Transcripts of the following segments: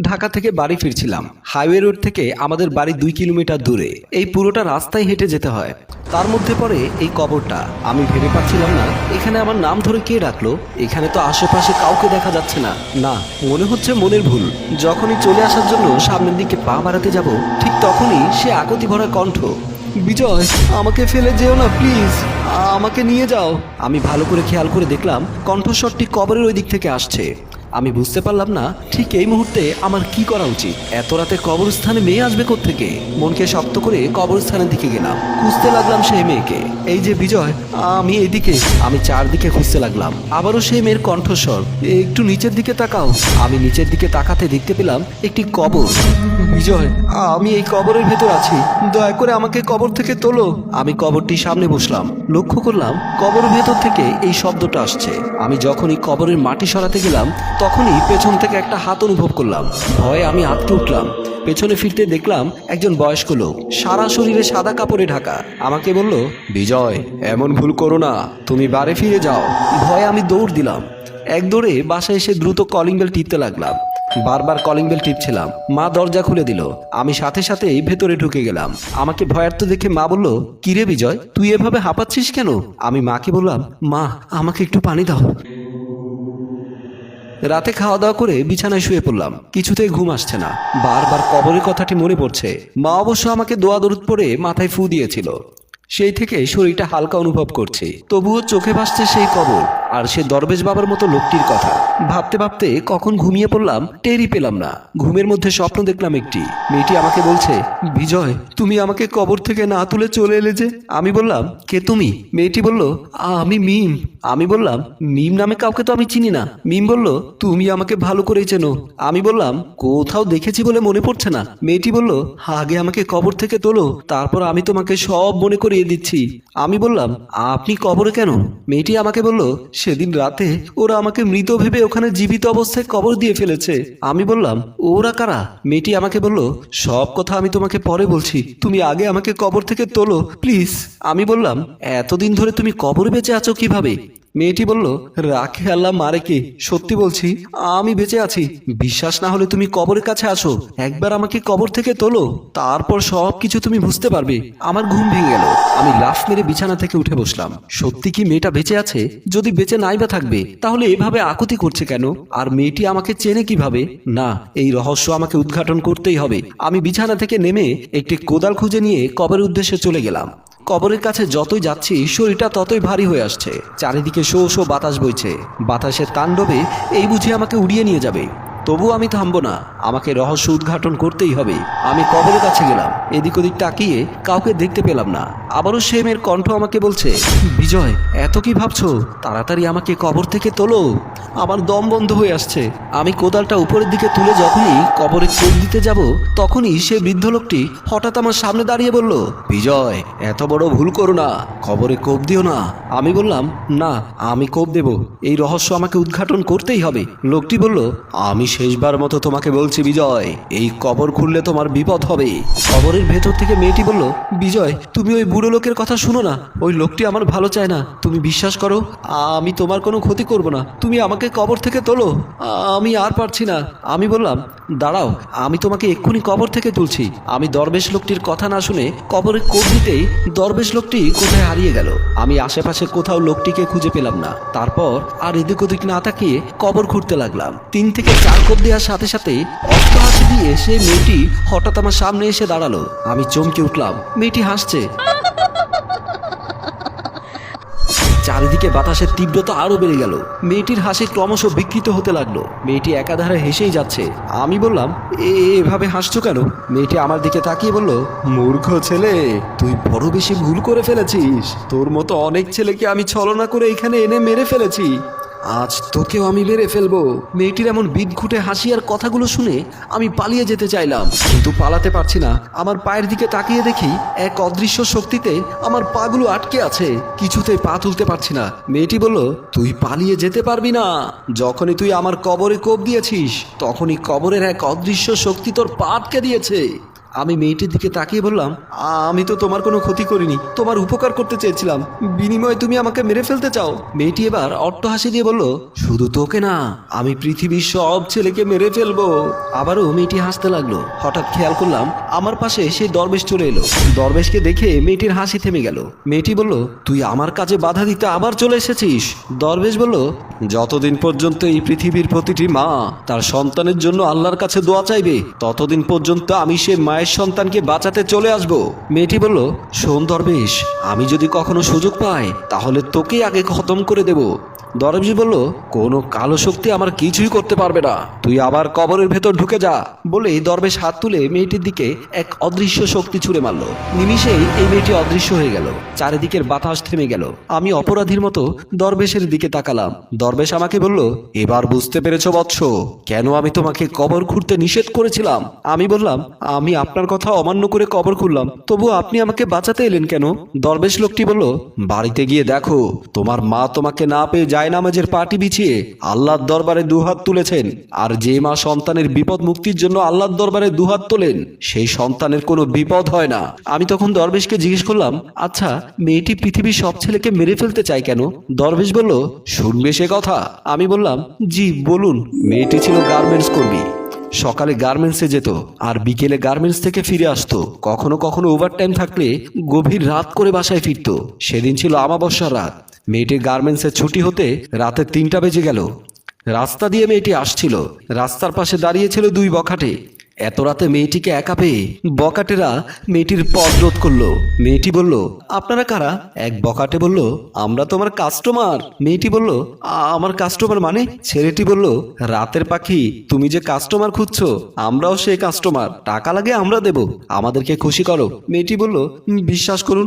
ঢাকা থেকে বাড়ি ফিরছিলাম। হাইওয়ে রোড থেকে আমাদের বাড়ি 2 কিলোমিটার দূরে। এই পুরোটা রাস্তায় হেঁটে যেতে হয়। তার মধ্যে পড়ে এই কবরটা। আমি ভেবে পাচ্ছিলাম না এখানে আমার নাম ধরে কে ডাকলো। এখানে তো আশেপাশে কাউকে দেখা যাচ্ছে না। না, মনে হচ্ছে মনের ভুল। যখনই চলে আসার জন্য সামনের দিকে পা বাড়াতে যাব, ঠিক তখনই সে আকুতি ভরা কণ্ঠ, বিজয়, আমাকে ফেলে যেও না প্লিজ, আমাকে নিয়ে যাও। আমি ভালো করে খেয়াল করে দেখলাম কণ্ঠস্বরটি কবরের ওই দিক থেকে আসছে। আমি বুঝতে পারলাম না ঠিক এই মুহূর্তে আমার কি করা উচিত। এত রাতে কবরস্থানে মেয়ে আসবে কোত্থেকে? মনকে শক্ত করে কবরস্থানের দিকে গেলাম। খুঁজতে লাগলাম সেই মেয়েকে। এই যে বিজয়, আমি এইদিকে। আমি চারদিকে খুঁজতে লাগলাম। আবারও সেই মেয়ের কণ্ঠস্বর, একটু নিচের দিকে তাকাও। আমি নিচের দিকে তাকাতে দেখতে পেলাম একটি কবর। বিজয়, আমি এই কবরের ভেতর আছি, দয়া করে আমাকে কবর থেকে তোলো। আমি কবরটির সামনে বসলাম। লক্ষ্য করলাম কবরের ভেতর থেকে এই শব্দটা আসছে। আমি যখনই কবরের মাটি সরাতে গেলাম তখনই পেছন থেকে একটা হাত অনুভব করলাম। ভয়ে আমি আটকে উঠলাম। পেছনে ফিরতে দেখলাম একজন বয়স্ক লোক, সারা শরীরে সাদা কাপড়ে ঢাকা। আমাকে বলল, বিজয়, এমন ভুল করো না, তুমি বাড়ি ফিরে যাও। ভয়ে আমি দৌড় দিলাম। এক দৌড়ে বাসায় এসে দ্রুত কলিং বেল টিপতে লাগলাম। বারবার কলিং বেল টিপছিলাম। মা দরজা খুলে দিল। আমি সাথে সাথেই ভেতরে ঢুকে গেলাম। আমাকে ভয়ার্ত দেখে মা বলল, কিরে বিজয়, তুই এভাবে হাঁপাচ্ছিস কেন? আমি মাকে বললাম, মা, আমাকে একটু পানি দাও। রাতে খাওয়া দাওয়া করে বিছানায় শুয়ে পড়লাম। কিছুতেই ঘুম আসছে না। বারবার কবরের কথাটি মনে পড়ছে। মা অবশ্য আমাকে দোয়া দরুদ পড়ে মাথায় ফু দিয়েছিল। সেই থেকে শরীরটা হালকা অনুভব করছে। তবুও চোখে ভাসছে সেই কবর আর সে দরবেশ বাবার মতো লোকটির কথা। ভাবতে ভাবতে কখন ঘুমিয়ে পড়লাম টেরই পেলাম না। ঘুমের মধ্যে স্বপ্ন দেখলাম একটি মেয়েটি আমাকে বলছে, বিজয়, তুমি আমাকে কবর থেকে না তুলে চলে এলে যে? আমি বললাম, কে তুমি? মেয়েটি বলল, আমি মিম। আমি বললাম, মিম নামে কাউকে তো আমি চিনি না। মিম বলল, তুমি আমাকে ভালো করেই চেনো। আমি বললাম, কোথাও দেখেছি বলে মনে পড়ছে না। মেয়েটি বলল, আগে আমাকে কবর থেকে তোলো, তারপর আমি তোমাকে সব মনে করিয়ে দিচ্ছি। আমি বললাম, আপনি কবরে কেন? মেয়েটি আমাকে বলল, সেদিন রাতে ওরা আমাকে মৃত ভেবে ওখানে জীবিত অবস্থায় কবর দিয়ে ফেলেছে। আমি বললাম, ওরা কারা? মেয়েটি আমাকে বলল, সব কথা আমি তোমাকে পরে বলছি, তুমি আগে আমাকে কবর থেকে তোলো প্লিজ। আমি বললাম, এতদিন ধরে তুমি কবরে বেঁচে আছো কিভাবে? মেয়েটি বলল, রাখে আল্লাহ মারে কে, সত্যি বলছি আমি বেঁচে আছি। বিশ্বাস না হলে তুমি কবরের কাছে আসো, একবার আমাকে কবর থেকে তোলো, তারপর সব কিছু তুমি বুঝতে পারবে। আমার ঘুম ভেঙে গেল। আমি লাফ মেরে বিছানা থেকে উঠে বসলাম। সত্যি কি মেয়েটা বেঁচে আছে? যদি বেঁচে নাই বা থাকবে তাহলে এভাবে আকুতি করছে কেন? আর মেয়েটি আমাকে চেনে কিভাবে? না, এই রহস্য আমাকে উদ্ঘাটন করতেই হবে। আমি বিছানা থেকে নেমে একটি কোদাল খুঁজে নিয়ে কবরের উদ্দেশ্যে চলে গেলাম। কবরের কাছে যতই যাচ্ছি শরীরটা ততই ভারী হয়ে আসছে। চারিদিকে শো শো বাতাস বইছে। বাতাসের তাণ্ডবে এই বুঝি আমাকে উড়িয়ে নিয়ে যাবে। তবু আমি থামবো না, আমাকে রহস্য উদ্ঘাটন করতেই হবে। আমি কবরের কাছে গেলাম। এদিক ওদিক তাকিয়ে কাউকে দেখতে পেলাম না। আবারও সে মেয়ের কণ্ঠ আমাকে বলছে, বিজয়, এত কি ভাবছো? তাড়াতাড়ি আমাকে কবর থেকে তোলো। আমার দম বন্ধ হয়ে আসছে। আমি কোদালটা উপরের দিকে তুলে যখনই কবরে কোপ দিতে যাব তখনই সে বৃদ্ধ লোকটি হঠাৎ আমার সামনে দাঁড়িয়ে বলল, বিজয়, এত বড় ভুল করো না, কবরে কোপ দিও না। আমি বললাম, না, আমি কোপ দেব, এই রহস্য আমাকে উদ্ঘাটন করতেই হবে। লোকটি বলল, আমি শেষবার মতো তোমাকে বলছি বিজয়, এই কবর খুললে তোমার বিপদ হবে। কবরের ভেতর থেকে মেয়েটি বলল, বিজয়, তুমি ওই বুড়ো লোকের কথা শুনো না, ওই লোকটি আমার ভালো চায় না। তুমি বিশ্বাস করো, আমি তোমার কোনো ক্ষতি করব না, তুমি আমাকে কবর থেকে তোলো, আমি আর পারছি না। আমি বললাম, দাঁড়াও, আমি তোমাকে এক্ষুনি কবর থেকে তুলছি। আমি দরবেশ লোকটির কথা না শুনে কবরে কোপ দিতেই দরবেশ লোকটি কোথায় হারিয়ে গেল। আমি আশেপাশে কোথাও লোকটিকে খুঁজে পেলাম না। তারপর আর এদিক ওদিক না তাকিয়ে কবর খুঁড়তে লাগলাম। 3 থেকে 4 কোপ দেওয়ার সাথে সাথে অস্ত হাসি দিয়ে সে মেয়েটি হঠাৎ আমার সামনে এসে দাঁড়ালো। আমি চমকে উঠলাম। মেয়েটি হাসছে। চারিদিকে বাতাসের তীব্রতা আরো বেড়ে গেল। মেয়েটির হাসি ক্রমশ বিকৃত হতে লাগলো। মেয়েটি একাধারে হেসেই যাচ্ছে। আমি বললাম, এভাবে হাসছো কেন? মেয়েটি আমার দিকে তাকিয়ে বলল, মূর্খ ছেলে, তুই বড় বেশি ভুল করে ফেলেছিস। তোর মতো অনেক ছেলেকে আমি ছলনা করে এখানে এনে মেরে ফেলেছি, আজ তোকেও আমি মেরে ফেলবো। মেয়েটির এমন বিদঘুটে হাসি আর কথাগুলো শুনে আমি পালিয়ে যেতে চাইলাম, কিন্তু পালাতে পারছি না। আমার পায়ের দিকে তাকিয়ে দেখি এক অদৃশ্য শক্তিতে আমার পাগুলো আটকে আছে, কিছুতেই পা তুলতে পারছি না। মেয়েটি বলল, তুই পালিয়ে যেতে পারবি না। যখনই তুই আমার কবরে কোপ দিয়েছিস তখনই কবরের এক অদৃশ্য শক্তি তোর পা আটকে দিয়েছে। আমি মেয়েটির দিকে তাকিয়ে বললাম, আমি তো তোমার কোনো ক্ষতি করিনি, তোমার উপকার করতে চেয়েছিলাম, বিনিময়ে তুমি আমাকে মেরে ফেলতে চাও। মেয়েটি এবার অট্ট হাসি দিয়ে বলল, শুধু তোকে না, আমি পৃথিবীর সব ছেলেকে মেরে ফেলবো। আবারও মেয়েটি হাসতে লাগলো। হঠাৎ খেয়াল করলাম আমার পাশে সেই দরবেশ চলে এলো। দরবেশকে দেখে মেয়েটির হাসি থেমে গেল। মেয়েটি বলল, তুই আমার কাজে বাধা দিতে আবার চলে এসেছিস? দরবেশ বলল, যতদিন পর্যন্ত এই পৃথিবীর প্রতিটি মা তার সন্তানের জন্য আল্লাহর কাছে দোয়া চাইবে, ততদিন পর্যন্ত আমি সে মায়ের সন্তানকে বাঁচাতে চলে আসব। মেয়েটি বলল, শোন দরবেশ, আমি যদি কখনো সুযোগ পাই তাহলে তোকেই আগে খতম করে দেব। দরবেশ বলল, কোনো কালো শক্তি আমার কিছুই করতে পারবে না, তুই আবার কবরের ভেতর ঢুকে যা। বলেই দরবেশ হাত তুলে মেয়েটির দিকে এক অদৃশ্য শক্তি ছুঁড়ে মারল। নিমিষেই এই মেয়েটি অদৃশ্য হয়ে গেল। চারিদিকের বাতাস থেমে গেল। আমি অপরাধীর মতো দরবেশের দিকে তাকালাম। দরবেশ আমাকে বলল, এবার বুঝতে পেরেছ বৎস, কেন আমি তোমাকে কবর খুঁড়তে নিষেধ করেছিলাম? আমি বললাম, আমি আপনার কথা অমান্য করে কবর খুঁড়লাম, তবু আপনি আমাকে বাঁচাতে এলেন কেন? দরবেশ লোকটি বলল, বাড়িতে গিয়ে দেখো, তোমার মা তোমাকে না পেয়ে জায়নামাজের পাটি বিছিয়ে আল্লাহর দরবারে দুহাত তুলেছেন। আর যে মা সন্তানের বিপদ মুক্তির জন্য আল্লাহর দরবারে দুহাত তোলেন, সেই সন্তানের কোনো বিপদ হয় না। আমি তখন দরবেশকে জিজ্ঞেস করলাম, আচ্ছা, মেয়েটি পৃথিবীর সব ছেলেকে মেরে ফেলতে চায় কেন? দরবেশ বলল, শুনবে সে কথা? আমি বললাম, জি বলুন। মেয়েটি ছিল গার্মেন্টস কর্মী। সকালে গার্মেন্টসে যেত আর বিকেলে গার্মেন্টস থেকে ফিরে আসতো। কখনো কখনো ওভারটাইম থাকলে গভীর রাত করে বাসায় ফিরতো। সেদিন ছিল আমাবস্যার রাত। মেয়েটির গার্মেন্টসের ছুটি হতে রাতে 3টা বেজে গেল। রাস্তা দিয়ে মেয়েটি আসছিল। রাস্তার পাশে দাঁড়িয়েছিল 2 বখাটে। এত রাতে মেয়েটিকে একা পেয়ে বখাটেরা মেয়েটির পথ রোধ করলো। মেয়েটি বলল, আপনারা কারা? এক বখাটে বলল, আমরা তোমার কাস্টমার। মেয়েটি বলল, আমার কাস্টমার মানে? ছেলেটি বলল, রাতের পাখি, তুমি যে কাস্টমার খুঁজছো, আমরাও সেই কাস্টমার, টাকা লাগে আমরা দেব, আমাদেরকে খুশি করো। মেয়েটি বলল, বিশ্বাস করুন,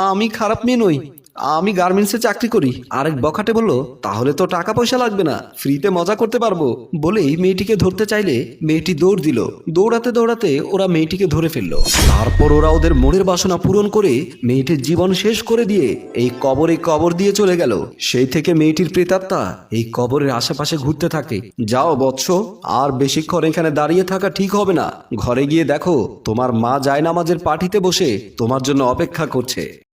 আমি খারাপ মেয়ে নই, আমি গার্মেন্টসে চাকরি করি। আরেক বখাটে বলল, তাহলে তো টাকা পয়সা লাগবে না, ফ্রিতে মজা করতে পারবো। বলেই মেয়েটিকে ধরতে চাইলে মেয়েটি দৌড় দিল। দৌড়াতে দৌড়াতে ওরা মেয়েটিকে ধরে ফেললো। তারপর ওরা ওদের মনের বাসনা পূরণ করে মেয়েটির জীবন শেষ করে দিয়ে এই কবরে কবর দিয়ে চলে গেল। সেই থেকে মেয়েটির প্রেতাত্মা এই কবরের আশেপাশে ঘুরতে থাকে। যাও বৎস, আর বেশিক্ষণ এখানে দাঁড়িয়ে থাকা ঠিক হবে না। ঘরে গিয়ে দেখো, তোমার মা জায়নামাজের পাটিতে বসে তোমার জন্য অপেক্ষা করছে।